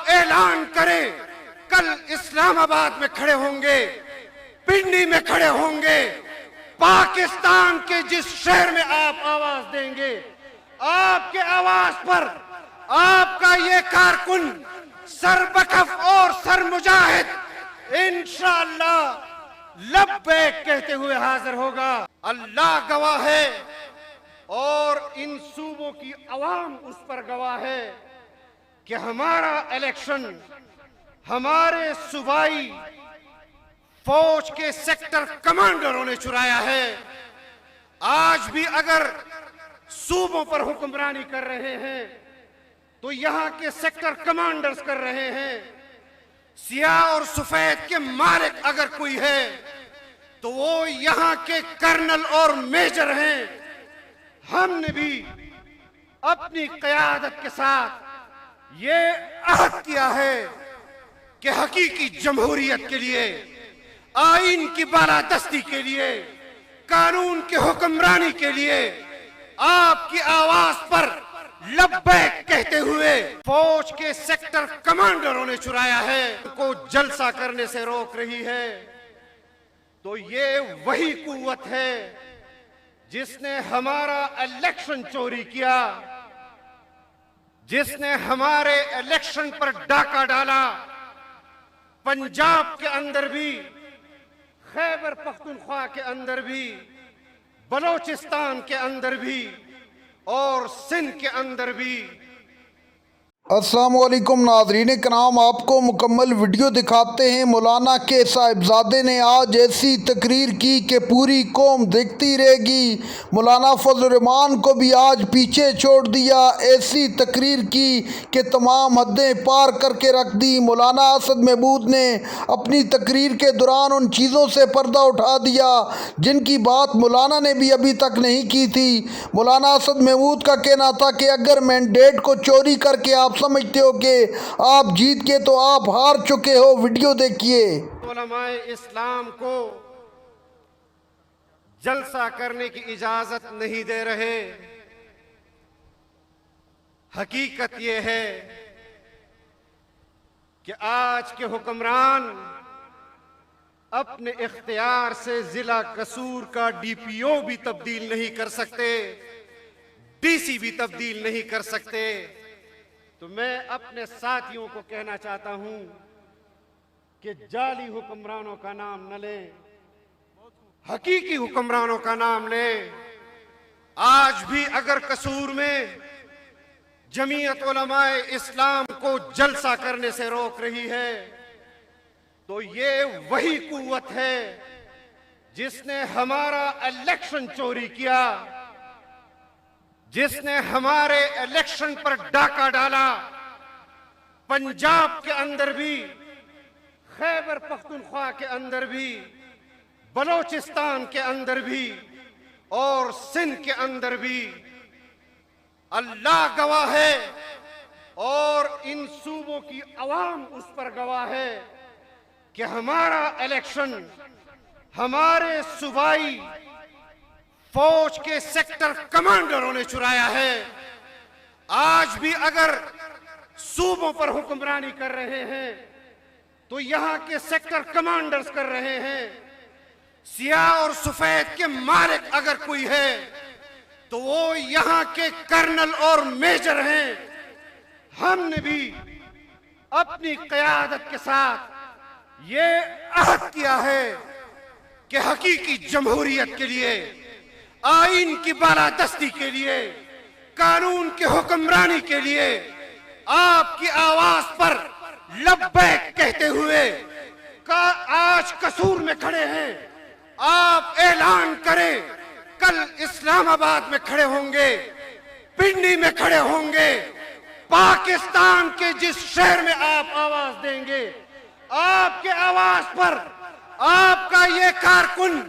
آپ اعلان کریں، کل اسلام آباد میں کھڑے ہوں گے، پنڈی میں کھڑے ہوں گے، پاکستان کے جس شہر میں آپ آواز دیں گے، آپ کے آواز پر آپ کا یہ کارکن سربکف اور سر مجاہد انشاءاللہ لبیک کہتے ہوئے حاضر ہوگا۔ اللہ گواہ ہے اور ان صوبوں کی عوام اس پر گواہ ہے کہ ہمارا الیکشن ہمارے صوبائی فوج کے سیکٹر کمانڈروں نے چرایا ہے۔ آج بھی اگر صوبوں پر حکمرانی کر رہے ہیں تو یہاں کے سیکٹر کمانڈرز کر رہے ہیں۔ سیاہ اور سفید کے مالک اگر کوئی ہے تو وہ یہاں کے کرنل اور میجر ہیں۔ ہم نے بھی اپنی قیادت کے ساتھ یہ عہد کیا ہے کہ حقیقی جمہوریت کے لیے، آئین کی بالادستی کے لیے، قانون کی حکمرانی کے لیے آپ کی آواز پر لبیک کہتے ہوئے فوج کے سیکٹر کمانڈروں نے چرایا ہے، کو جلسہ کرنے سے روک رہی ہے۔ تو یہ وہی قوت ہے جس نے ہمارا الیکشن چوری کیا، جس نے ہمارے الیکشن پر ڈاکہ ڈالا، پنجاب کے اندر بھی، خیبر پختونخوا کے اندر بھی، بلوچستان کے اندر بھی اور سندھ کے اندر بھی۔ السلام علیکم ناظرین کرام، آپ کو مکمل ویڈیو دکھاتے ہیں۔ مولانا کے صاحبزادے نے آج ایسی تقریر کی کہ پوری قوم دیکھتی رہے گی۔ مولانا فضل الرحمان کو بھی آج پیچھے چھوڑ دیا، ایسی تقریر کی کہ تمام حدیں پار کر کے رکھ دی۔ مولانا اسد محمود نے اپنی تقریر کے دوران ان چیزوں سے پردہ اٹھا دیا جن کی بات مولانا نے بھی ابھی تک نہیں کی تھی۔ مولانا اسد محمود کا کہنا تھا کہ اگر مینڈیٹ کو چوری کر کے آپ سمجھتے ہو کہ آپ جیت کے تو آپ ہار چکے ہو۔ ویڈیو دیکھیے۔ علماء اسلام کو جلسہ کرنے کی اجازت نہیں دے رہے۔ حقیقت یہ ہے کہ آج کے حکمران اپنے اختیار سے ضلع قصور کا ڈی پی او بھی تبدیل نہیں کر سکتے، ڈی سی بھی تبدیل نہیں کر سکتے۔ تو میں اپنے ساتھیوں کو کہنا چاہتا ہوں کہ جعلی حکمرانوں کا نام نہ لیں، حقیقی حکمرانوں کا نام لیں۔ آج بھی اگر قصور میں جمعیت علماء اسلام کو جلسہ کرنے سے روک رہی ہے تو یہ وہی قوت ہے جس نے ہمارا الیکشن چوری کیا، جس نے ہمارے الیکشن پر ڈاکہ ڈالا، پنجاب کے اندر بھی، خیبر پختونخوا کے اندر بھی، بلوچستان کے اندر بھی اور سندھ کے اندر بھی۔ اللہ گواہ ہے اور ان صوبوں کی عوام اس پر گواہ ہے کہ ہمارا الیکشن ہمارے صوبائی فوج کے سیکٹر کمانڈروں نے چرایا ہے۔ آج بھی اگر صوبوں پر حکمرانی کر رہے ہیں تو یہاں کے سیکٹر کمانڈرز کر رہے ہیں۔ سیاہ اور سفید کے مالک اگر کوئی ہے تو وہ یہاں کے کرنل اور میجر ہیں۔ ہم نے بھی اپنی قیادت کے ساتھ یہ عہد کیا ہے کہ حقیقی جمہوریت کے لیے، آئین کی بالادستی کے لیے، قانون کی حکمرانی کے لیے آپ کی آواز پر لبیک کہتے ہوئے آج قصور میں کھڑے ہیں۔ آپ اعلان کریں، کل اسلام آباد میں کھڑے ہوں گے، پنڈی میں کھڑے ہوں گے، پاکستان کے جس شہر میں آپ آواز دیں گے، آپ کے آواز پر آپ کا یہ کارکن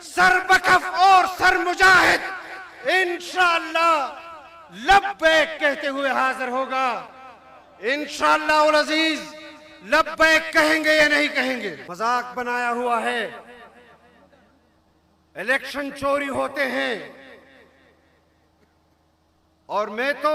سربکف اور سر مجاہد انشاءاللہ لبیک کہتے ہوئے حاضر ہوگا۔ انشاءاللہ العزیز لبیک کہیں گے یا نہیں کہیں گے؟ مذاق بنایا ہوا ہے، الیکشن چوری ہوتے ہیں اور میں تو